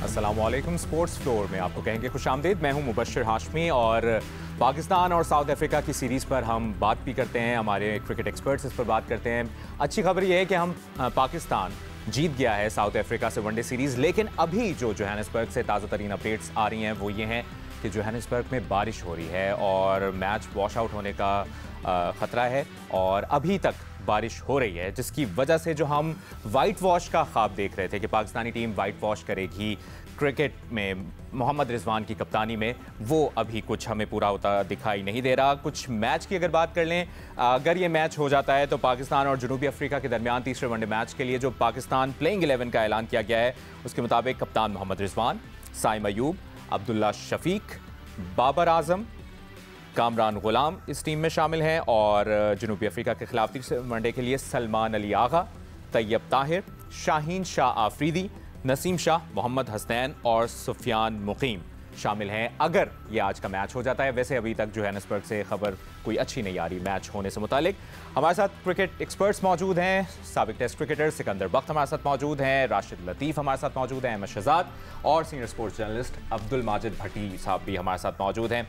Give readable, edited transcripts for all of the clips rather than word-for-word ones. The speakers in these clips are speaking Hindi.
अस्सलामुअलैकुम। स्पोर्ट्स फ्लोर में आपको कहेंगे खुशामदीद। मैं हूं मुबश्शिर हाशमी और पाकिस्तान और साउथ अफ्रीका की सीरीज़ पर हम बात भी करते हैं, हमारे क्रिकेट एक्सपर्ट्स इस पर बात करते हैं। अच्छी खबर यह है कि हम पाकिस्तान जीत गया है साउथ अफ्रीका से वनडे सीरीज़, लेकिन अभी जो जोहानिसबर्ग से ताज़ा तरीन अपडेट्स आ रही हैं वो ये हैं कि जोहानिसबर्ग में बारिश हो रही है और मैच वॉश आउट होने का ख़तरा है और अभी तक बारिश हो रही है, जिसकी वजह से जो हम वाइट वॉश का ख्वाब देख रहे थे कि पाकिस्तानी टीम वाइट वॉश करेगी क्रिकेट में मोहम्मद रिजवान की कप्तानी में, वो अभी कुछ हमें पूरा होता दिखाई नहीं दे रहा। कुछ मैच की अगर बात कर लें, अगर ये मैच हो जाता है तो पाकिस्तान और जनूबी अफ्रीका के दरमियान तीसरे वनडे मैच के लिए जो पाकिस्तान प्लेइंग 11 का ऐलान किया गया है उसके मुताबिक कप्तान मोहम्मद रिजवान, साइम अयूब, अब्दुल्ला शफीक, बाबर आजम, कामरान गुलाम इस टीम में शामिल हैं और जनूबी अफ्रीका के खिलाफ तीसरे वनडे के लिए सलमान अली आगा, तैयब ताहिर, शाहीन शाह आफरीदी, नसीम शाह, मोहम्मद हसनैन और सुफियान मुकीम शामिल हैं अगर ये आज का मैच हो जाता है। वैसे अभी तक जोहानिसबर्ग से खबर कोई अच्छी नहीं आ रही मैच होने से मुतालिक। हमारे साथ क्रिकेट एक्सपर्ट्स मौजूद हैं, साबिक टेस्ट क्रिकेटर सिकंदर बख्त हमारे साथ मौजूद हैं, राशिद लतीफ़ हमारे साथ मौजूद हैं, अहमद शहजाद और senior sports journalist Abdul Majid Bhatti sahab भी हमारे साथ मौजूद हैं।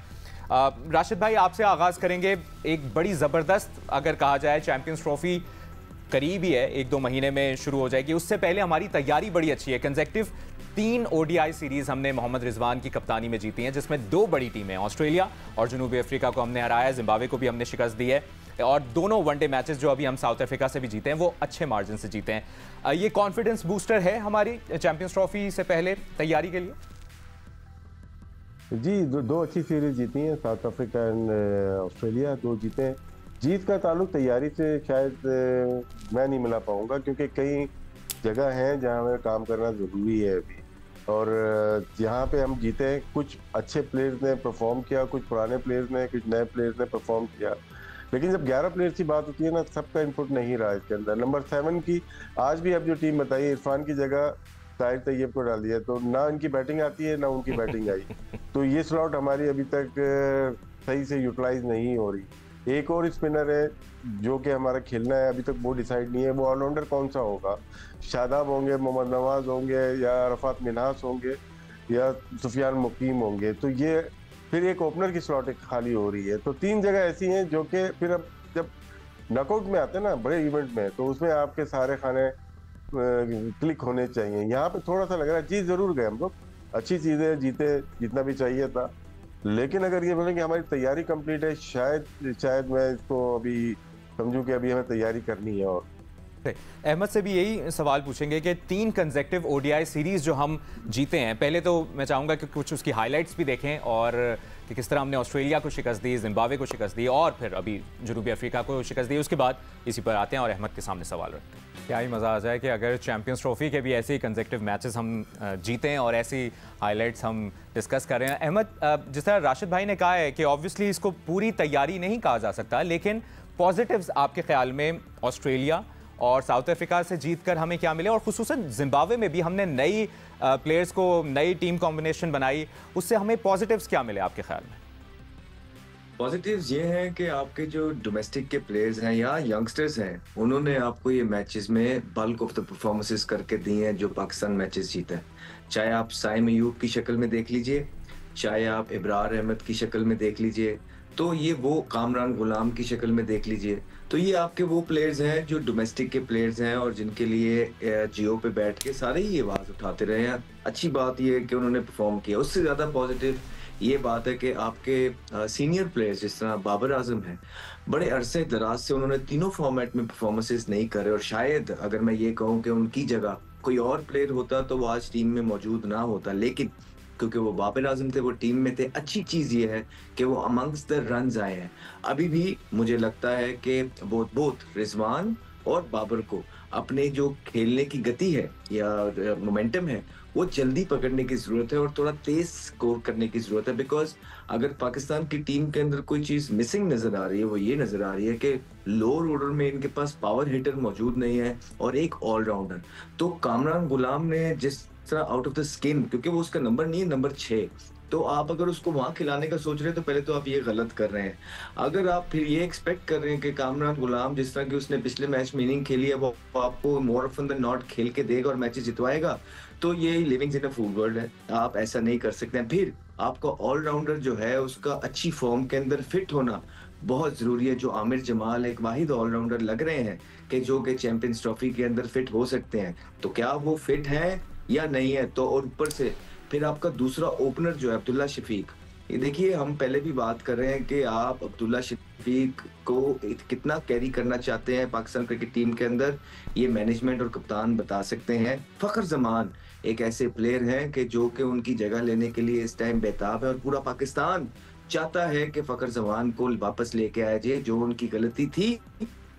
राशिद भाई, आपसे आगाज़ करेंगे। एक बड़ी ज़बरदस्त अगर कहा जाए चैंपियंस ट्रॉफी करीब ही है, 1-2 महीने में शुरू हो जाएगी, उससे पहले हमारी तैयारी बड़ी अच्छी है। कंसेक्टिव 3 ओडीआई सीरीज़ हमने मोहम्मद रिजवान की कप्तानी में जीती हैं, जिसमें 2 बड़ी टीमें ऑस्ट्रेलिया और जनूबी अफ्रीका को हमने हराया, जिम्बाब्वे को भी हमने शिकस्त दी है और दोनों वनडे मैचेस जो अभी हम साउथ अफ्रीका से भी जीते हैं वो अच्छे मार्जिन से जीते हैं। ये कॉन्फिडेंस बूस्टर है हमारी चैंपियंस ट्रॉफी से पहले तैयारी के लिए? जी, दो अच्छी सीरीज जीती हैं, साउथ अफ्रीका एंड ऑस्ट्रेलिया, 2 जीते हैं। जीत का ताल्लुक तैयारी से शायद मैं नहीं मिला पाऊंगा, क्योंकि कई जगह हैं जहां हमें काम करना ज़रूरी है अभी, और जहां पे हम जीते हैं कुछ अच्छे प्लेयर्स ने परफॉर्म किया, कुछ पुराने प्लेयर्स ने, कुछ नए प्लेयर्स ने परफॉर्म किया, लेकिन जब 11 प्लेयर्स की बात होती है ना, सबका इनपुट नहीं रहा इसके अंदर। नंबर 7 की आज भी अब जो टीम बताई, इरफान की जगह ताहिर तैयब को डाल दिया, तो ना इनकी बैटिंग आती है ना उनकी बैटिंग आई, तो ये स्लॉट हमारी अभी तक सही से यूटिलाइज नहीं हो रही। एक और स्पिनर है जो कि हमारा खेलना है, अभी तक वो डिसाइड नहीं है, वो ऑलराउंडर कौन सा होगा। शादाब होंगे, मोहम्मद नवाज होंगे, या रफात मिन्हास होंगे, या सुफियान मुकीम होंगे, तो ये फिर एक ओपनर की स्लॉट एक खाली हो रही है। तो 3 जगह ऐसी हैं जो कि फिर अब जब नॉकआउट में आते हैं ना, बड़े इवेंट में, तो उसमें आपके सारे खाने क्लिक होने चाहिए। यहाँ पे थोड़ा सा लग रहा है, जीत जरूर गए हम लोग, अच्छी चीजें जीते, जितना भी चाहिए था, लेकिन अगर ये बोलें कि हमारी तैयारी कंप्लीट है, शायद मैं इसको अभी समझूं कि अभी हमें तैयारी करनी है। और अहमद से भी यही सवाल पूछेंगे कि 3 कंसेक्टिव ओडीआई सीरीज़ जो हम जीते हैं, पहले तो मैं चाहूँगा कि कुछ उसकी हाइलाइट्स भी देखें और कि किस तरह हमने ऑस्ट्रेलिया को शिकस्त दी, जिम्बाब्वे को शिकस्त दी और फिर अभी जनूबी अफ्रीका को शिकस्त दी। उसके बाद इसी पर आते हैं और अहमद के सामने सवाल रखते हैं। क्या ही मज़ा आ जाए कि अगर चैंपियंस ट्रॉफी के भी ऐसे ही कंसेक्टिव मैचेस हम जीतें और ऐसी हाइलाइट्स हम डिस्कस कर रहे हैं। अहमद, जिस तरह राशिद भाई ने कहा है कि ऑब्वियसली इसको पूरी तैयारी नहीं कहा जा सकता, लेकिन पॉजिटिव्स आपके ख्याल में ऑस्ट्रेलिया और साउथ अफ्रीका से जीतकर हमें क्या मिले, और खुसूसन जिम्बाब्वे में भी हमने नई प्लेयर्स को, नई टीम कॉम्बिनेशन बनाई, उससे हमें पॉजिटिव्स क्या मिले आपके ख्याल में? पॉजिटिव्स ये हैं कि आपके जो डोमेस्टिक के प्लेयर्स हैं या यंगस्टर्स हैं, उन्होंने आपको ये मैचेस में बल्क ऑफ द परफॉर्मेंसेस करके दी हैं जो पाकिस्तान मैचेस जीता है। चाहे आप साइम अयूब की शक्ल में देख लीजिए, चाहे आप इब्रार अहमद की शक्ल में देख लीजिए, तो ये वो कामरान गुलाम की शक्ल में देख लीजिए, तो ये आपके वो प्लेयर्स हैं जो डोमेस्टिक के प्लेयर्स हैं और जिनके लिए जियो पे बैठ के सारे ही आवाज़ उठाते रहे हैं। अच्छी बात ये है कि उन्होंने परफॉर्म किया। उससे ज़्यादा पॉजिटिव ये बात है कि आपके सीनियर प्लेयर्स जिस तरह बाबर आजम हैं, बड़े अरसे दराज से उन्होंने तीनों फॉर्मेट में परफॉर्मेंसेस नहीं करे, और शायद अगर मैं ये कहूँ कि उनकी जगह कोई और प्लेयर होता तो वो आज टीम में मौजूद ना होता, लेकिन क्योंकि वो बाबर आजम थे, वो टीम में थे। अच्छी चीज़ ये है कि वो अमंग्स द रन्स आए हैं। अभी भी मुझे लगता है कि बोथ रिजवान और बाबर को अपने जो खेलने की गति है या मोमेंटम है, वो जल्दी पकड़ने की ज़रूरत है और थोड़ा तेज स्कोर करने की ज़रूरत है। बिकॉज अगर पाकिस्तान की टीम के अंदर कोई चीज़ मिसिंग नज़र आ रही है, वो ये नज़र आ रही है कि लोअर ऑर्डर में इनके पास पावर हिटर मौजूद नहीं है और एक ऑलराउंडर। तो कामरान गुलाम ने जिस आउट ऑफ द स्किन, क्योंकि वो उसका नंबर नहीं है, नंबर 6। तो आप अगर उसको वहां खिलाने का सोच रहे हैं तो पहले तो आप ये गलत कर रहे हैं। अगर आप फिर ये एक्सपेक्ट कर रहे हैं कि कामरान गुलाम जिस तरह की उसने पिछले मैच में इनिंग खेली है वो आपको मोर ऑफन देन नॉट खेल के देगा और मैचेस जितवाएगा, तो ये living in a fool world है। आप ऐसा नहीं कर सकते हैं। फिर आपका ऑलराउंडर जो है उसका अच्छी फॉर्म के अंदर फिट होना बहुत जरूरी है। जो आमिर जमाल एक वाहिद ऑलराउंडर लग रहे हैं कि जो कि चैंपियंस ट्रॉफी के अंदर फिट हो सकते हैं, तो क्या वो फिट हैं या नहीं है? तो और ऊपर से फिर आपका दूसरा ओपनर जो है अब्दुल्ला शफीक, ये देखिए हम पहले भी बात कर रहे हैं कि आप अब्दुल्ला शफीक को कितना कैरी करना चाहते हैं पाकिस्तान क्रिकेट टीम के अंदर, ये मैनेजमेंट और कप्तान बता सकते हैं। फखर जमान एक ऐसे प्लेयर हैं कि जो कि उनकी जगह लेने के लिए इस टाइम बेताब है और पूरा पाकिस्तान चाहता है कि फखर जमान को वापस लेके आया जाए। जो उनकी गलती थी,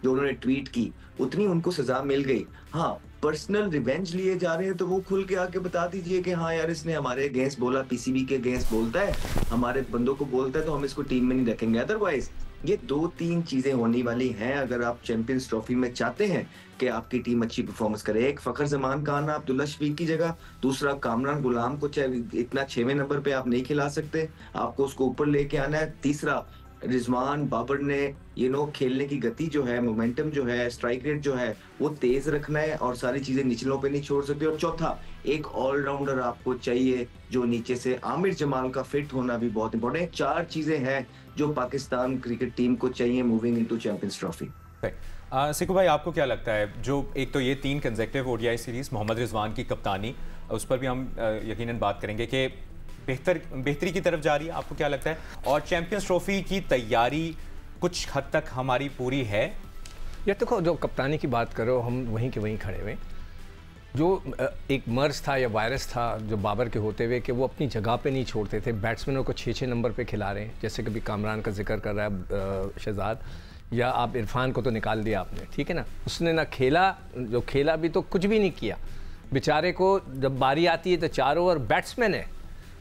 जो उन्होंने ट्वीट की, उतनी उनको सजा मिल गई। हाँ, पर्सनल रिवेंज लिए जा रहे हैं तो वो खुल के आके बता दीजिए कि हाँ यार इसने हमारे अगेंस्ट बोला, पीसीबी के अगेंस्ट बोलता है, हमारे बंदों को बोलता है, तो हम इसको टीम में नहीं रखेंगे। अदरवाइज ये 2-3 चीजें होने वाली हैं अगर आप चैंपियंस ट्रॉफी में चाहते हैं कि आपकी टीम अच्छी परफॉर्मेंस करे। एक, फखर जमान का आना अब्दुल्ला शफीक की जगह। दूसरा, कामरान गुलाम को चाहे इतना 6वें नंबर पे आप नहीं खिला सकते, आपको उसको ऊपर लेके आना है। तीसरा, रिजवान बाबर ने खेलने की गति जो है, मोमेंटम जो है, स्ट्राइक रेट जो है वो तेज रखना है और सारी चीजें निचलों पे नहीं छोड़ सकते। और चौथा, एक ऑलराउंडर आपको चाहिए जो नीचे से, आमिर जमाल का फिट होना भी बहुत इंपॉर्टेंट है। 4 चीजें हैं जो पाकिस्तान क्रिकेट टीम को चाहिए moving into champions trophy. Siku भाई, आपको क्या लगता है, जो एक तो ये 3 consecutive ODI series, Mohammad Rizwan की कप्तानी, उस पर भी हम यकीनन बात करेंगे कि बेहतरी की तरफ जा रही है, आपको क्या लगता है? और चैंपियंस ट्रॉफी की तैयारी कुछ हद तक हमारी पूरी है? ये देखो, जो कप्तानी की बात करो, हम वहीं के वहीं खड़े हुए। जो एक मर्ज था या वायरस था जो बाबर के होते हुए कि वो अपनी जगह पे नहीं छोड़ते थे, बैट्समैनों को 6-6 नंबर पे खिला रहे हैं, जैसे कभी कामरान का जिक्र कर रहा है शहजाद, या आप इरफान को तो निकाल दिया आपने, ठीक है ना। उसने ना खेला, जो खेला भी तो कुछ भी नहीं किया बेचारे को। जब बारी आती है तो 4 ओवर बैट्समैन है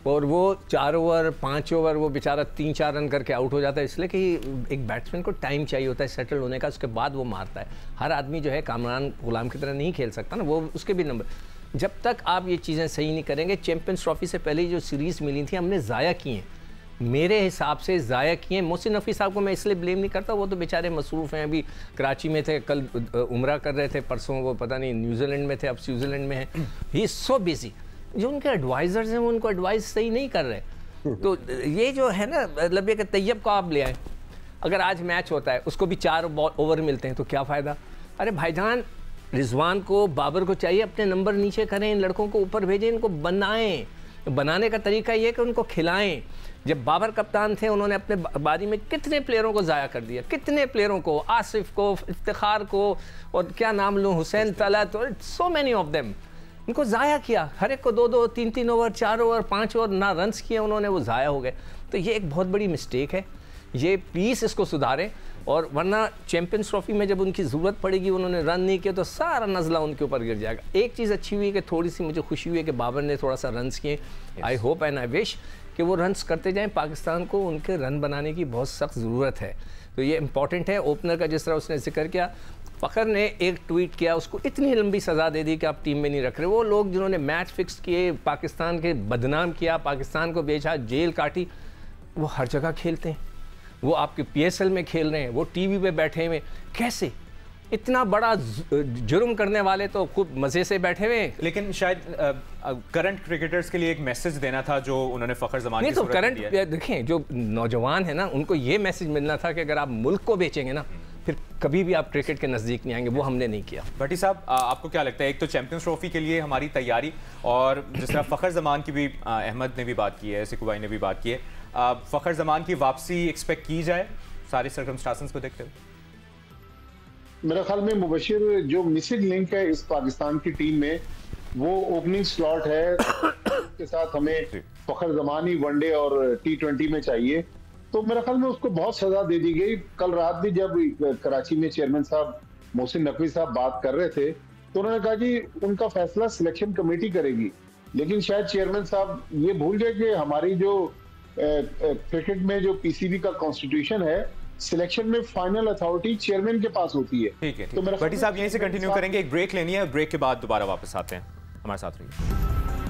और वो 4 ओवर 5 ओवर वो बेचारा 3-4 रन करके आउट हो जाता है, इसलिए कि एक बैट्समैन को टाइम चाहिए होता है सेटल होने का, उसके बाद वो मारता है। हर आदमी जो है कामरान गुलाम की तरह नहीं खेल सकता ना, वो उसके भी नंबर। जब तक आप ये चीज़ें सही नहीं करेंगे, चैंपियंस ट्रॉफी से पहले जो सीरीज़ मिली थी हमने ज़ाया की हैं, मेरे हिसाब से ज़ाया किए। मोहसिन नफ़ी साहब को मैं इसलिए ब्लेम नहीं करता, वो तो बेचारे मसरूफ़ हैं, अभी कराची में थे, कल उम्रा कर रहे थे, परसों वो पता नहीं न्यूजीलैंड में थे, अब स्विट्ज़रलैंड में हैं। He is so busy. जो उनके एडवाइज़र्स हैं वो उनको एडवाइस सही नहीं कर रहे। तो ये जो है ना, मतलब ये कि तैयब को आप ले आए, अगर आज मैच होता है उसको भी 4 ओवर मिलते हैं तो क्या फ़ायदा? अरे भाईजान, रिजवान को, बाबर को चाहिए अपने नंबर नीचे करें, इन लड़कों को ऊपर भेजें, इनको बनाएं। बनाने का तरीका ये है कि उनको खिलाएं। जब बाबर कप्तान थे उन्होंने अपने बारी में कितने प्लेयरों को ज़ाया कर दिया, कितने प्लेयरों को, आसिफ को, इफ्तिखार को, और क्या नाम लूँ, हुसैन तलत, और सो मैनी ऑफ देम, उनको ज़ाया किया। हर एक को 2-2, 3-3 ओवर, 4 ओवर, 5 ओवर ना रन्स किए उन्होंने, वो ज़ाया हो गए। तो ये एक बहुत बड़ी मिस्टेक है, ये प्लीज़ इसको सुधारें। और वरना चैंपियंस ट्रॉफी में जब उनकी ज़रूरत पड़ेगी, उन्होंने रन नहीं किया तो सारा नज़ला उनके ऊपर गिर जाएगा। एक चीज़ अच्छी हुई कि थोड़ी सी मुझे खुशी हुई है कि बाबर ने थोड़ा सा रन्स किए। I hope and I wish कि वो रन्स करते जाएं। पाकिस्तान को उनके रन बनाने की बहुत सख्त ज़रूरत है, तो ये इंपॉर्टेंट है। ओपनर का जिस तरह उसने जिक्र किया, फ़खर ने एक ट्वीट किया, उसको इतनी लंबी सज़ा दे दी कि आप टीम में नहीं रख रहे। वो लोग जिन्होंने मैच फिक्स किए, पाकिस्तान के बदनाम किया, पाकिस्तान को बेचा, जेल काटी, वो हर जगह खेलते हैं। वो आपके PSL में खेल रहे हैं, वो टीवी पे बैठे हुए, कैसे? इतना बड़ा जुर्म करने वाले तो खूब मज़े से बैठे हुए। लेकिन शायद करंट क्रिकेटर्स के लिए एक मैसेज देना था जो उन्होंने फ़खर ज़मान नहीं, तो करंट देखें, जो नौजवान है ना, उनको ये मैसेज मिलना था कि अगर आप मुल्क को बेचेंगे ना, फिर कभी भी आप क्रिकेट के नज़दीक नहीं आएंगे। वो हमने नहीं किया। भट्टी साहब, आपको क्या लगता है, एक तो चैंपियंस ट्रॉफी के लिए हमारी तैयारी, और जिस तरह फ़खर ज़मान की भी अहमद ने भी बात की है, सिकू भाई ने भी बात की है, फ़खर ज़मान की वापसी एक्सपेक्ट की जाए सारे सर्कमस्टांसेस को देखते हुए? मेरा ख्याल में मुबशिर जो मिसिंग लिंक है इस पाकिस्तान की टीम में, वो ओपनिंग स्लॉट है। के साथ हमें फ़खर ज़मानी वनडे और T20 में चाहिए, तो मेरा ख्याल में उसको बहुत सजा दे दी गई। कल रात भी जब कराची में चेयरमैन साहब मोहसिन नकवी साहब बात कर रहे थे, तो उन्होंने कहा कि उनका फैसला सिलेक्शन कमेटी करेगी, लेकिन शायद चेयरमैन साहब ये भूल गए कि हमारी जो क्रिकेट में जो PCB का कॉन्स्टिट्यूशन है, सिलेक्शन में फाइनल अथॉरिटी चेयरमैन के पास होती है। ठीक है, तो भट्टी साहब यहीं से कंटिन्यू करेंगे, एक ब्रेक लेनी है, ब्रेक के बाद दोबारा वापस आते हैं, हमारे साथ रहिए।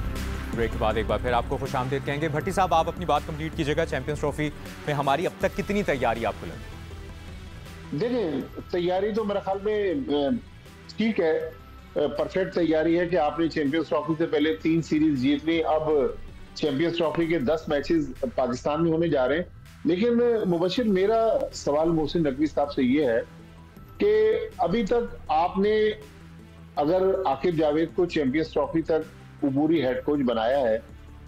ब्रेक के बाद एक बार फिर आपको खुशामदीद कहेंगे। भट्टी साहब, आप अपनी बात कंप्लीट कीजिएगा। चैंपियंस ट्रॉफी में हमारी अब तक कितनी तैयारी आपको लगी? देखिए, तैयारी तो मेरे ख्याल में ठीक है, परफेक्ट तैयारी है कि आपने चैंपियंस ट्रॉफी से पहले 3 सीरीज जीत ली। अब चैंपियंस ट्रॉफी के 10 मैचेस पाकिस्तान में होने जा रहे हैं। लेकिन मुबशिर, मेरा सवाल मोहसिन नकवी साहब से ये है कि अभी तक आपने अगर आकिब जावेद को चैंपियंस ट्रॉफी तक उबूरी हेड कोच बनाया है,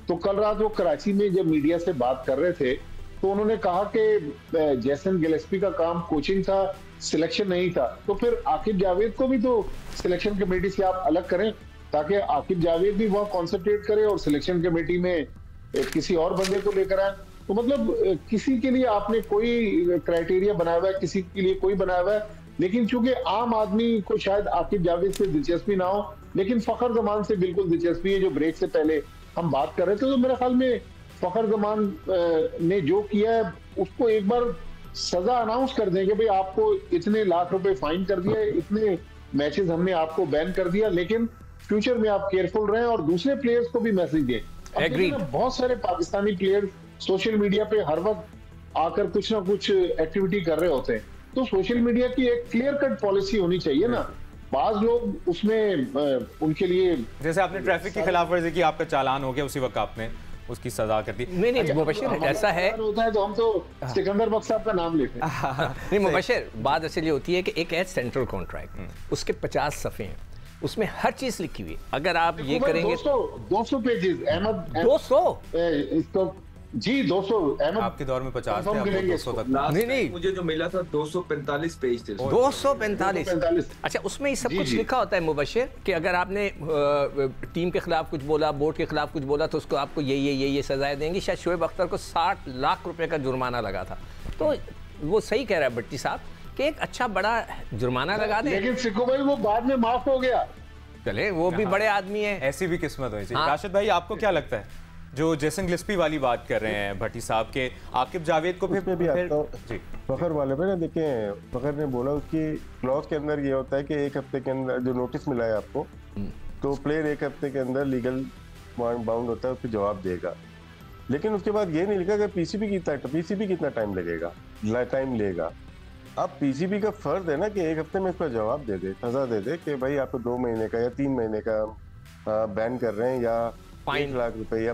तो कल रात वो कराची में जब मीडिया से बात कर रहे थे तो उन्होंने कहा कि जैसन गिलेस्पी का काम कोचिंग था, सिलेक्शन नहीं था। तो फिर आकिब जावेद को भी तो सिलेक्शन कमेटी से आप अलग करें, ताकि आकिब जावेद भी वहां कॉन्सेंट्रेट करे और सिलेक्शन कमेटी में किसी और बंदे को लेकर आए। तो मतलब किसी के लिए आपने कोई क्राइटेरिया बनाया हुआ है, किसी के लिए कोई बनाया हुआ है, लेकिन चूंकि आम आदमी को शायद आकिब जावेद से दिलचस्पी ना हो, लेकिन फखर जमान से बिल्कुल दिलचस्पी है। जो ब्रेक से पहले हम बात कर रहे थे, तो मेरे ख्याल में फखर जमान ने जो किया है उसको एक बार सजा अनाउंस कर दें कि भाई आपको इतने लाख रुपए फाइन कर दिया, इतने मैचेस हमने आपको बैन कर दिया, लेकिन फ्यूचर में आप केयरफुल रहें और दूसरे प्लेयर्स को भी मैसेज दें। बहुत सारे पाकिस्तानी प्लेयर्स सोशल मीडिया पे हर वक्त आकर कुछ ना कुछ एक्टिविटी कर रहे होते हैं, तो सोशल मीडिया की एक क्लियर कट पॉलिसी होनी चाहिए ना। बाज लोग उसमें उनके लिए, जैसे आपने ट्रैफिक की खिलाफवर्जी की, आपका चालान हो गया, उसी वक्त आपने उसकी सजा कर दी। नहीं मुबशिर, ऐसा है होता है तो हम तो सिकंदर बख्श साहब का नाम लेते हैं। नहीं मुबशिर, बात असल ये होती है कि एक है सेंट्रल कॉन्ट्रैक्ट, उसके 50 सफ़े हैं, उसमें हर चीज लिखी हुई है। अगर आप ये करेंगे 200 पेजेस, अहमद 200 इसको जी 200, अहमद आपके दौर में 50 थे, अब 200 तक। नहीं, मुझे जो मिला था 245 पेज थे। 245। अच्छा, उसमें ये सब कुछ लिखा होता है मुबशिर कि अगर आपने टीम के खिलाफ कुछ बोला, बोर्ड के खिलाफ कुछ बोला, तो उसको आपको ये सजाएं देंगी। शायद शोएब अख्तर को 60 लाख रुपए का जुर्माना लगा था। तो वो सही कह रहा है भट्टी साहब कि एक अच्छा बड़ा जुर्माना लगा दें। लेकिन सिक्को भाई वो बाद में माफ हो गया। चले, वो भी बड़े आदमी है, ऐसी भी किस्मत हुई। राशिद भाई, आपको क्या लगता है, जो जेसन गिलेस्पी वाली बात कर रहे हैं भट्टी साहब के, आकिब जावेद को फिर भी आता हूं फखर वाले पे ना, देखें फखर ने बोला उसकी क्लॉज के अंदर ये होता है कि 1 हफ्ते के अंदर जो नोटिस मिला है आपको, तो प्लेयर 1 हफ्ते के अंदर लीगल बाउंड होता है, उसको जवाब देगा। लेकिन उसके बाद ये नहीं लिखा कि पीसीबी कितना टाइम लेगा। अब पीसीबी का फर्ज है ना कि 1 हफ्ते में इस पर जवाब दे दे, सजा दे दे कि भाई आपको 2 महीने का या 3 महीने का बैन कर रहे हैं, या 1 लाख रुपए या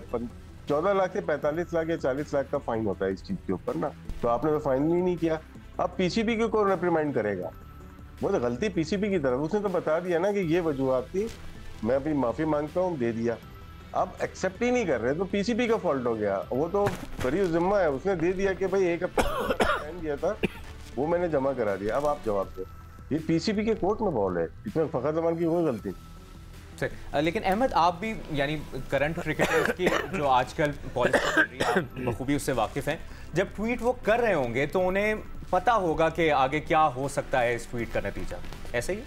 14 लाख से 45 लाख या 40 लाख का फाइन होता है इस चीज के ऊपर ना। तो आपने तो फाइन ही नहीं किया। अब पीसीबी को कौन रिप्रिमाइंड करेगा? वो तो गलती पीसीबी की तरफ, उसने तो बता दिया ना कि ये वजूहत थी, मैं अभी माफी मांगता हूँ, दे दिया। अब एक्सेप्ट ही नहीं कर रहे तो पीसीबी का फॉल्ट हो गया। वो तो बड़ी जिम्मा है, उसने दे दिया कि भाई 1 हफ्ते टाइम दिया था, वो मैंने जमा करा दिया, अब आप जवाब दो। ये पीसीबी के कोर्ट में बॉल है, इसमें फखर जमान की कोई गलती। लेकिन अहमद, आप भी यानी करंट क्रिकेटर्स की जो आजकल पॉलिसी चल रही है, आप बखूबी उससे वाकिफ हैं। जब ट्वीट वो कर रहे होंगे तो उन्हें पता होगा कि आगे क्या हो सकता है इस ट्वीट का नतीजा, ऐसे ही?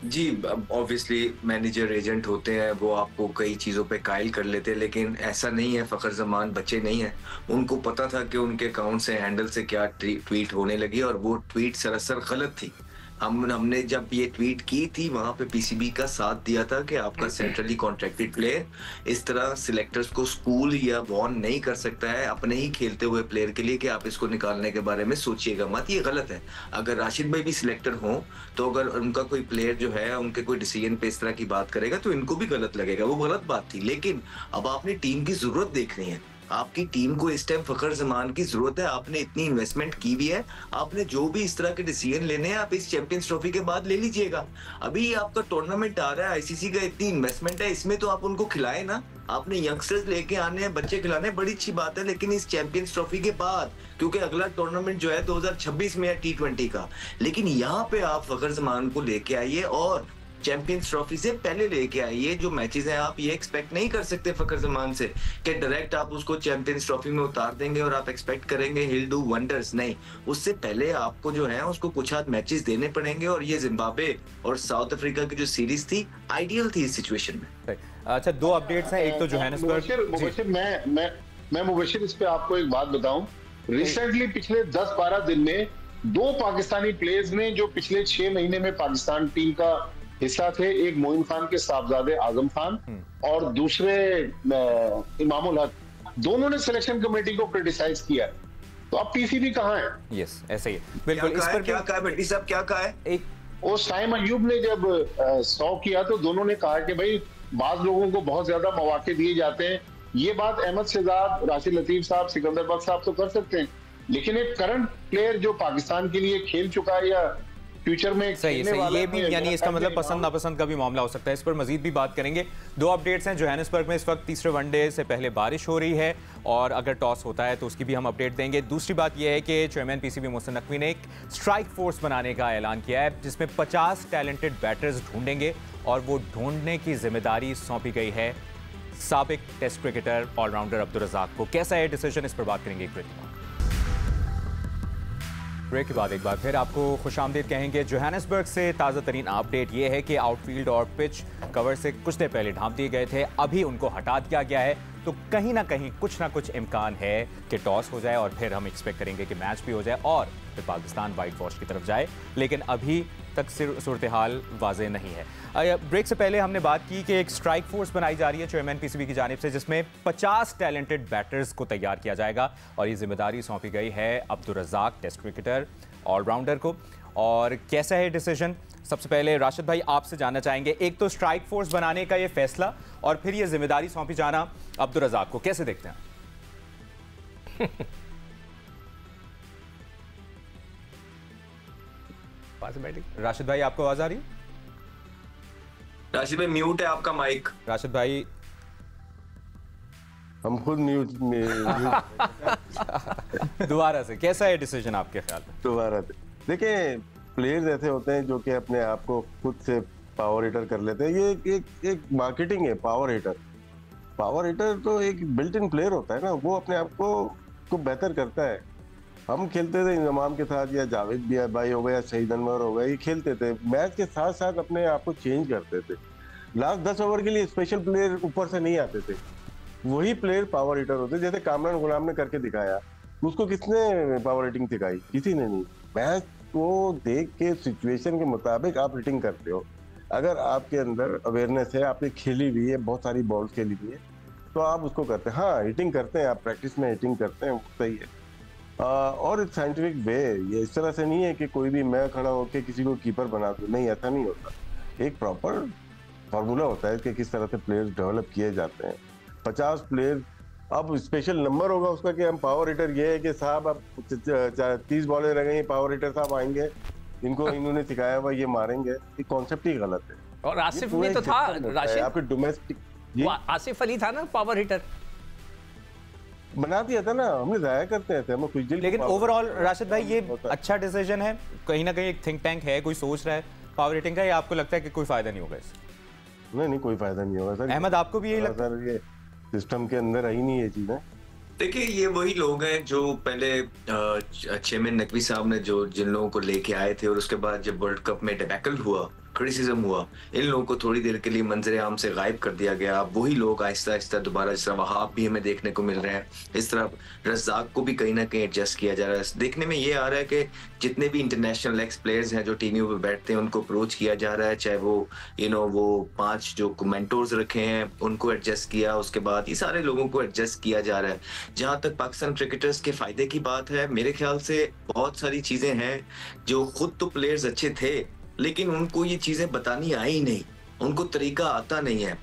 जी, ऑब्वियसली मैनेजर एजेंट होते हैं, वो आपको कई चीज़ों पे कायल कर लेते हैं, लेकिन ऐसा नहीं है। फखर जमान बच्चे नहीं है, उनको पता था कि उनके अकाउंट से, हैंडल से क्या ट्वीट होने लगी, और वो ट्वीट सरासर गलत थी। हमने जब ये ट्वीट की थी, वहां पे पीसीबी का साथ दिया था कि आपका सेंट्रली कॉन्ट्रैक्टेड प्लेयर इस तरह सिलेक्टर्स को स्कूल या वॉर्न नहीं कर सकता है अपने ही खेलते हुए प्लेयर के लिए कि आप इसको निकालने के बारे में सोचिएगा मत, ये गलत है। अगर राशिद भाई भी सिलेक्टर हो तो अगर उनका कोई प्लेयर जो है उनके कोई डिसीजन पे इस तरह की बात करेगा तो इनको भी गलत लगेगा, वो गलत बात थी। लेकिन अब आपने टीम की जरूरत देखनी है, आपकी टीम को इस टाइम फखर जमान की जरूरत है, आपने इतनी इन्वेस्टमेंट की भी है, आपने जो भी इस तरह के डिसीजन लेने हैं आप इस चैंपियंस ट्रॉफी के बाद ले लीजिएगा। अभी आपका टूर्नामेंट आ रहा है, आईसीसी का इतनी इन्वेस्टमेंट है, इसमें तो आप उनको खिलाए ना। आपने यंगस्टर्स लेके आने हैं, बच्चे खिलाने, बड़ी अच्छी बात है, लेकिन इस चैंपियंस ट्रॉफी के बाद, क्योंकि अगला टूर्नामेंट जो है 2026 में है T20 का, लेकिन यहाँ पे आप फखर जमान को लेके आइए और चैंपियंस ट्रॉफी से पहले लेके आइए। जो मैचेस हैं आप ये एक्सपेक्ट नहीं कर सकते फखर जमान से कि डायरेक्ट आप उसको चैंपियंस ट्रॉफी में उतार देंगे और आप एक्सपेक्ट करेंगे हिल डू वंडर्स। नहीं, उससे पहले आपको जो है उसको कुछ आध मैचेस देने पड़ेंगे, और ये जिम्बाब्वे और साउथ अफ्रीका की जो सीरीज थी आइडियल थी इस सिचुएशन में। अच्छा, 2 अपडेट्स हैं, एक तो जोहानिसबर्ग। मैं मुबशिर इस पे आपको एक बात बताऊं। रिसेंटली पिछले 10-12 दिन में 2 पाकिस्तानी प्लेयर्स ने जो पिछले 6 महीने में पाकिस्तान टीम का हिस्सा थे, एक मोइन खान के साहबजादे आजम खान और दूसरे इमामुल हक, दोनों ने सिलेक्शन कमेटी को क्रिटिसाइज किया। तो अब पीसीबी कहाँ है? यस, ऐसे ही बिल्कुल। इस पर क्या कहा भट्टी साहब, क्या कहा है? एक उस टाइम अयूब ने जब 100 किया तो दोनों ने कहा कि भाई बाज लोगों को बहुत ज्यादा मौके दिए जाते हैं। ये बात अहमद शहजाद, राशिद लतीफ साहब, सिकंदर बख्श साहब तो कर सकते हैं, लेकिन एक करंट प्लेयर जो पाकिस्तान के लिए खेल चुका है या फ्यूचर में सही सही, ये भी यानी इसका मतलब पसंद नापसंद का भी मामला हो सकता है। इस पर मजीद भी बात करेंगे। 2 अपडेट्स हैं। जोहानिसबर्ग में इस वक्त तीसरे वनडे से पहले बारिश हो रही है और अगर टॉस होता है तो उसकी भी हम अपडेट देंगे। दूसरी बात यह है कि चेयरमैन पीसीबी मोहसिन नकवी ने एक स्ट्राइक फोर्स बनाने का ऐलान किया है जिसमें 50 टैलेंटेड बैटर्स ढूंढेंगे और वो ढूंढने की जिम्मेदारी सौंपी गई है साबिक test cricketer all rounder Abdul Razzaq को। कैसा है डिसीजन, इस पर बात करेंगे। ब्रेक के बाद एक बार फिर आपको खुशामदीद कहेंगे। जोहानिसबर्ग से ताज़ा तरीन अपडेट ये है कि आउटफील्ड और पिच कवर से कुछ देर पहले ढांप दिए गए थे, अभी उनको हटा दिया गया है। तो कहीं ना कहीं कुछ ना कुछ इम्कान है कि टॉस हो जाए और फिर हम एक्सपेक्ट करेंगे कि मैच भी हो जाए और फिर पाकिस्तान वाइट वॉश की तरफ जाए, लेकिन अभी तक सूरत हाल वाज़ेह नहीं है। ब्रेक से पहले हमने बात की कि एक स्ट्राइक फोर्स बनाई जा रही है चेयरमैन पीसीबी की जानिब से जिसमें 50 टैलेंटेड बैटर्स को तैयार किया जाएगा और ये जिम्मेदारी सौंपी गई है Abdul Razzaq test cricketer all rounder को। और कैसा है डिसीजन, सबसे पहले राशिद भाई आपसे जानना चाहेंगे। एक तो स्ट्राइक फोर्स बनाने का ये फैसला और फिर ये जिम्मेदारी सौंपी जाना अब्दुल रज़ाक को, कैसे देखते हैं? राशिद भाई आपको आवाज आ रही है? राशिद भाई म्यूट है आपका माइक। राशिद भाई हम खुद म्यूट दोबारा से, कैसा है डिसीजन आपके ख्याल में? दोबारा से देखिए, प्लेयर्स ऐसे होते हैं जो कि अपने आप को खुद से पावर हिटर कर लेते हैं। ये एक मार्केटिंग है। पावर हिटर तो एक बिल्ट इन प्लेयर होता है ना, वो अपने आप को बेहतर करता है। हम खेलते थे इंजमाम के साथ, या जावेद भी भाई हो गए या शहीद अनवर हो गए, ये खेलते थे मैच के साथ साथ अपने आप को चेंज करते थे। लास्ट 10 ओवर के लिए स्पेशल प्लेयर ऊपर से नहीं आते थे, वही प्लेयर पावर हिटर होते। जैसे कामरान गुलाम ने करके दिखाया, उसको किसने पावर हिटिंग सिखाई? किसी ने नहीं। मैच को देख के सिचुएशन के मुताबिक आप हिटिंग करते हो। अगर आपके अंदर अवेयरनेस है, आपने खेली हुई है, बहुत सारी बॉल्स खेली हुई है, तो आप उसको करते हैं। हाँ, हिटिंग करते हैं आप, प्रैक्टिस में हिटिंग करते हैं, सही है। और एक साइंटिफिक वे है ये। इस तरह से नहीं है कि कोई भी मैं खड़ा होकर किसी को कीपर बना दूं, नहीं, ऐसा नहीं होता। एक प्रॉपर फार्मूला होता है कि किस तरह से प्लेयर्स डेवलप किए जाते हैं। 50 प्लेयर, अब स्पेशल नंबर होगा उसका कि हम पावर हिटर, ये है कि साहब अब 30 बॉलें रह गई, पावर हिटर साहब आएंगे, इनको इन्होंने सिखाया हुआ, ये मारेंगे। ये कॉन्सेप्ट ही गलत है। और आसिफ भी तो था, राशिद, आपके डोमेस्टिक आसिफ अली था ना पावर हिटर, बना दिया था ना हमने, जाया करते हैं हम कुछ दिन। लेकिन ओवरऑल राशिद भाई ये अच्छा डिसीजन है, कहीं ना कहीं एक थिंक टैंक है, कोई सोच रहा है पावर हिटिंग का, या आपको लगता है कि कोई फायदा नहीं होगा इससे? नहीं, कोई फायदा नहीं होगा सर। अहमद, आपको भी यही लगता है? सर, ये सिस्टम के अंदर आई नहीं ये चीजें। देखिए, ये वही लोग हैं जो पहले चेयरमैन नकवी साहब ने जो जिन लोगों को लेके आए थे, और उसके बाद जब वर्ल्ड कप में डिबैकल हुआ, क्रिटिसिज्म हुआ, इन लोगों को थोड़ी देर के लिए मंजर आम से गायब कर दिया गया। अब वही लोग आहिस्ता आहिस्ता दोबारा, जिस तरह वहाब भी हमें देखने को मिल रहे हैं, इस तरह रज़ाक को भी कहीं ना कहीं एडजस्ट किया जा रहा है। देखने में ये आ रहा है कि जितने भी इंटरनेशनल एक्स प्लेयर्स हैं जो टीमों पे बैठते हैं, उनको अप्रोच किया जा रहा है। चाहे वो वो 5 जो मेंटोर्स रखे हैं उनको एडजस्ट किया, उसके बाद ये सारे लोगों को एडजस्ट किया जा रहा है। जहां तक पाकिस्तान क्रिकेटर्स के फायदे की बात है, मेरे ख्याल से बहुत सारी चीजें हैं जो खुद तो प्लेयर्स अच्छे थे, लेकिन उनको ये चीजें बतानी आई नहीं, उनको तरीका आता नहीं है।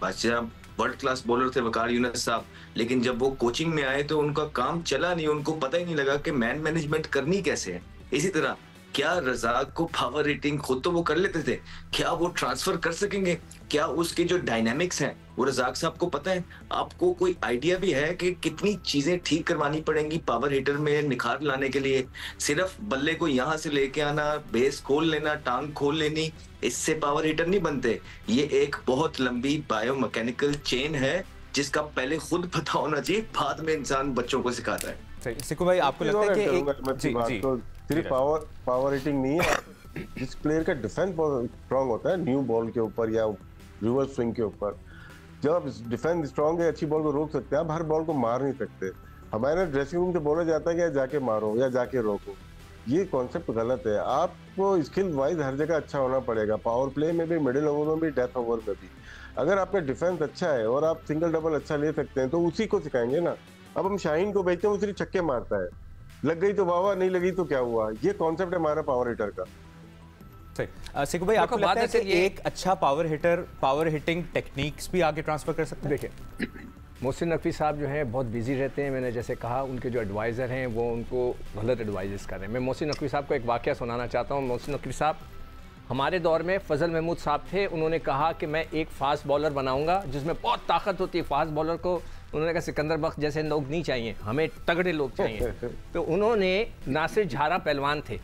वर्ल्ड क्लास बॉलर थे वकार यूनुस साहब, लेकिन जब वो कोचिंग में आए तो उनका काम चला नहीं, उनको पता ही नहीं लगा कि मैन मैनेजमेंट करनी कैसे है। इसी तरह क्या रज़ाक को पावर हिटिंग खुद तो वो कर लेते थे, क्या वो ट्रांसफर कर सकेंगे? क्या उसके जो डायनामिक्स हैं वो रज़ाक साहब को पता है? आपको कोई आइडिया भी है कि कितनी चीजें ठीक करवानी पड़ेंगी पावर हिटर में निखार लाने के लिए? सिर्फ बल्ले को यहाँ से लेके आना, बेस खोल लेना, टांग खोल लेनी, इससे पावर हिटर नहीं बनते। ये एक बहुत लंबी बायोमैकेनिकल चेन है जिसका पहले खुद पता होना चाहिए, बाद में इंसान बच्चों को सिखाता है। सिकू भाई, आपको लगता है कि सिर्फ पावर हिटिंग नहीं है, जिस प्लेयर का डिफेंस बहुत स्ट्रांग होता है न्यू बॉल के ऊपर या रिवर्स स्विंग के ऊपर, जब डिफेंस स्ट्रांग है, अच्छी बॉल को रोक सकते हैं। आप हर बॉल को मार नहीं सकते। हमारे ड्रेसिंग रूम से बोला जाता है कि जाके मारो या जाके रोको, ये कॉन्सेप्ट गलत है। आपको स्किल वाइज हर जगह अच्छा होना पड़ेगा, पावर प्ले में भी, मिडिल ओवर में भी, डेथ ओवर में भी। अगर आपका डिफेंस अच्छा है और आप सिंगल डबल अच्छा ले सकते हैं तो उसी को सिखाएंगे ना। अब हम शाहीन को बेचते हैं, वो सिर्फ छक्के मारता है, लग गई तो वाह, नहीं लगी तो क्या हुआ। ये कॉन्सेप्ट है हमारा पावर हिटर का। सिकू भाई, आपको लगता है कि एक अच्छा power hitter power hitting techniques भी आगे ट्रांसफर कर सकते हैं? देखिए, मोहसिन नकवी साहब जो हैं बहुत बिजी रहते हैं। मैंने जैसे कहा, उनके जो एडवाइज़र हैं वो उनको गलत एडवाइजेस कर रहे हैं। मैं मोहसिन नकवी साहब को एक वाक़या सुनाना चाहता हूँ। मोहसिन नकवी साहब हमारे दौर में फजल महमूद साहब थे, उन्होंने कहा कि मैं एक फास्ट बॉलर बनाऊंगा जिसमें बहुत ताकत होती है। फास्ट बॉलर को उन्होंने कहा सिकंदर बख्श जैसे लोग नहीं चाहिए, हमें तगड़े लोग चाहिए। तो उन्होंने नासिर झारा पहलवान थे,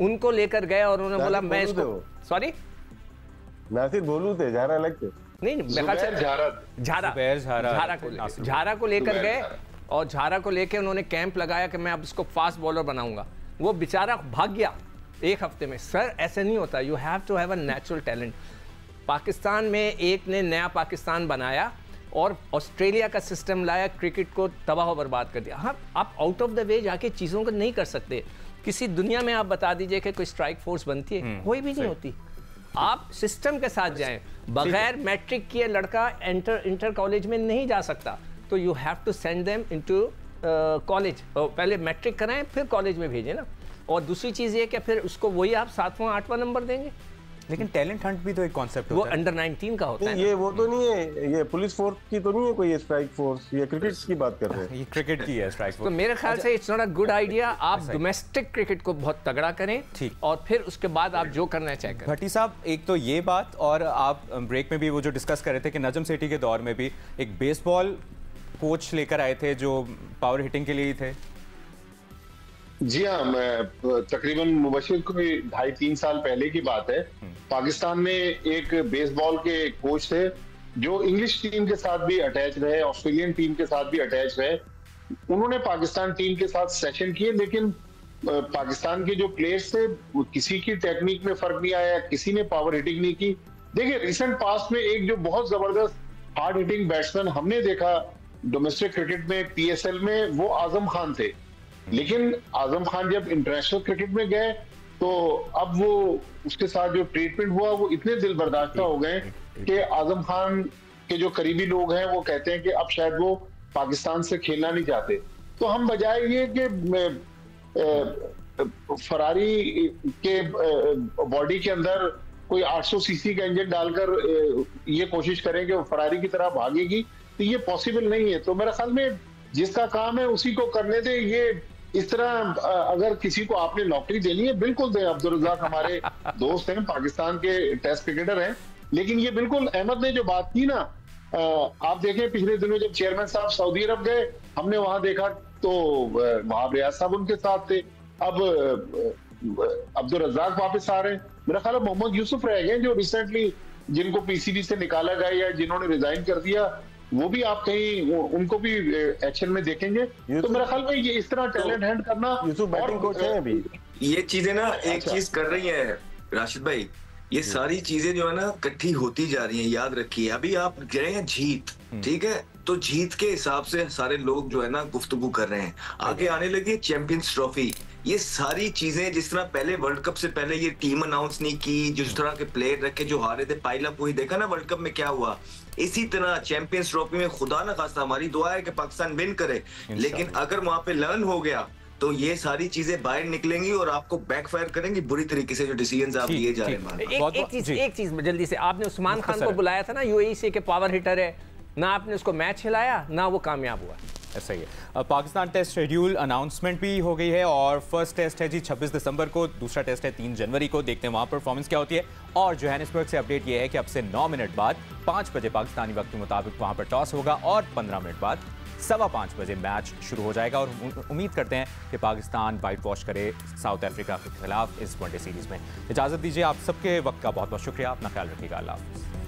उनको लेकर गए और उन्होंने बोला मैं इसको, सॉरी नासिर बोलू थे, झारा अलग थे। नहीं, झारा को लेकर गए और झारा को लेकर उन्होंने कैंप लगाया कि मैं अब इसको फास्ट बॉलर बनाऊंगा। वो बेचारा भाग गया एक हफ्ते में। सर ऐसे नहीं होता, you have to have a natural talent. Pakistan में एक ने नया पाकिस्तान बनाया और ऑस्ट्रेलिया का सिस्टम लाया, क्रिकेट को तबाह बर्बाद कर दिया। हाँ, आप आउट ऑफ द वे जाके चीज़ों को नहीं कर सकते। किसी दुनिया में आप बता दीजिए कि कोई स्ट्राइक फोर्स बनती है, कोई भी नहीं होती। आप सिस्टम के साथ जाएं। बगैर मैट्रिक किए लड़का इंटर कॉलेज में नहीं जा सकता, तो you have to send them into college. पहले मैट्रिक कराएं फिर कॉलेज में भेजें ना। और दूसरी चीज़ ये कि फिर उसको वही आप 7वां 8वां नंबर देंगे। लेकिन टैलेंट हंट भी तो एक कॉन्सेप्ट वो अंडर 19 का होता है। ये वो तो नहीं है, ये पुलिस फोर्स की तो नहीं है कोई स्ट्राइक फोर्स, ये क्रिकेट की बात कर रहे हैं। ये क्रिकेट की है स्ट्राइक फोर्स। तो मेरे ख्याल से it's not a good idea. आप डोमेस्टिक क्रिकेट को बहुत तगड़ा करें, ठीक, और फिर उसके बाद आप जो करना चाहें करें। भट्टी साहब, एक तो ये बात, और आप ब्रेक में भी वो जो डिस्कस कर रहे थे कि नजम सेठी के दौर में भी एक बेसबॉल कोच लेकर आए थे जो पावर हिटिंग के लिए ही थे। जी हाँ, मैं तकरीबन मुबशिर को 2.5-3 साल पहले की बात है। पाकिस्तान में एक बेसबॉल के कोच थे जो इंग्लिश टीम के साथ भी अटैच रहे, ऑस्ट्रेलियन टीम के साथ भी अटैच रहे। उन्होंने पाकिस्तान टीम के साथ सेशन किए, लेकिन पाकिस्तान के जो प्लेयर्स थे किसी की टेक्निक में फर्क नहीं आया, किसी ने पावर हिटिंग नहीं की। देखिए, रिसेंट पास्ट में एक जो बहुत जबरदस्त हार्ड हिटिंग बैट्समैन हमने देखा डोमेस्टिक क्रिकेट में, PSL में, वो आजम खान थे। लेकिन आजम खान जब इंटरनेशनल क्रिकेट में गए तो अब वो उसके साथ जो ट्रीटमेंट हुआ वो इतने दिल बर्दाश्ता हो गए कि आजम खान के जो करीबी लोग हैं वो कहते हैं कि अब शायद वो पाकिस्तान से खेलना नहीं चाहते। तो हम बजाय ये कि फरारी के बॉडी के अंदर कोई 800 सीसी का इंजन डालकर ये कोशिश करें कि वो फरारी की तरह भागेगी, तो ये पॉसिबल नहीं है। तो मेरे ख्याल में जिसका काम है उसी को करने दे। ये इस तरह अगर किसी को आपने नौकरी देनी है, बिल्कुल दें। अब्दुल रज़ाक हमारे दोस्त हैं, पाकिस्तान के टेस्ट क्रिकेटर हैं, लेकिन ये बिल्कुल अहमद ने जो बात की ना, आप देखें पिछले दिनों जब चेयरमैन साहब सऊदी अरब गए, हमने वहां देखा तो वहां रियाज साहब उनके साथ थे। अब अब्दुल रज़ाक वापस आ रहे हैं। मेरा ख्याल है मोहम्मद यूसुफ रह गए जो रिसेंटली जिनको PCB से निकाला गया या जिन्होंने रिजाइन कर दिया, वो भी आप कहीं उनको भी एक्शन में देखेंगे। तो मेरा ख्याल में ये इस तरह टैलेंट हैंड करना, यूसुफ बैटिंग कोच है अभी। ये चीजें ना एक चीज कर रही है राशिद भाई, ये सारी चीजें जो है ना इकट्ठी होती जा रही हैं। याद रखिए, अभी आप गए हैं जीत, ठीक है, तो जीत के हिसाब से सारे लोग जो है ना गुफ्तगू कर रहे हैं। आगे आने लगी चैंपियंस ट्रॉफी, ये सारी चीजें जिस तरह पहले वर्ल्ड कप से पहले ये टीम अनाउंस नहीं की, जिस तरह के प्लेयर रखे जो हारे थे, पाइल अप हुई, देखा ना वर्ल्ड कप में क्या हुआ। इसी तरह चैंपियंस ट्रॉफी में खुदा न खास्ता हमारी दुआ है कि पाकिस्तान विन करे, लेकिन अगर वहां पे लर्न हो गया तो ये सारी चीजें बाहर निकलेंगी और आपको बैकफायर करेंगी बुरी तरीके से, जो डिसीजंस आप लिए जा रहे हैं। एक चीज जल्दी से, आपने उस्मान खान को बुलाया था ना UAE से, के पावर हिटर है ना, आपने उसको मैच खिलाया ना, वो कामयाब हुआ। ऐसा ही है। पाकिस्तान टेस्ट शेड्यूल अनाउंसमेंट भी हो गई है और फर्स्ट टेस्ट है जी 26 दिसंबर को, दूसरा टेस्ट है 3 जनवरी को। देखते हैं वहाँ परफॉर्मेंस क्या होती है। और जोहानिसबर्ग से अपडेट ये है कि अब से 9 मिनट बाद 5 बजे पाकिस्तानी वक्त के मुताबिक वहाँ पर टॉस होगा और 15 मिनट बाद 5:15 बजे मैच शुरू हो जाएगा। और उम्मीद करते हैं कि पाकिस्तान वाइट वॉश करे साउथ अफ्रीका के खिलाफ इस वनडे सीरीज में। इजाज़त दीजिए, आप सबके वक्त का बहुत बहुत शुक्रिया, अपना ख्याल रखिएगा, अल्लाह हाफ़िज़।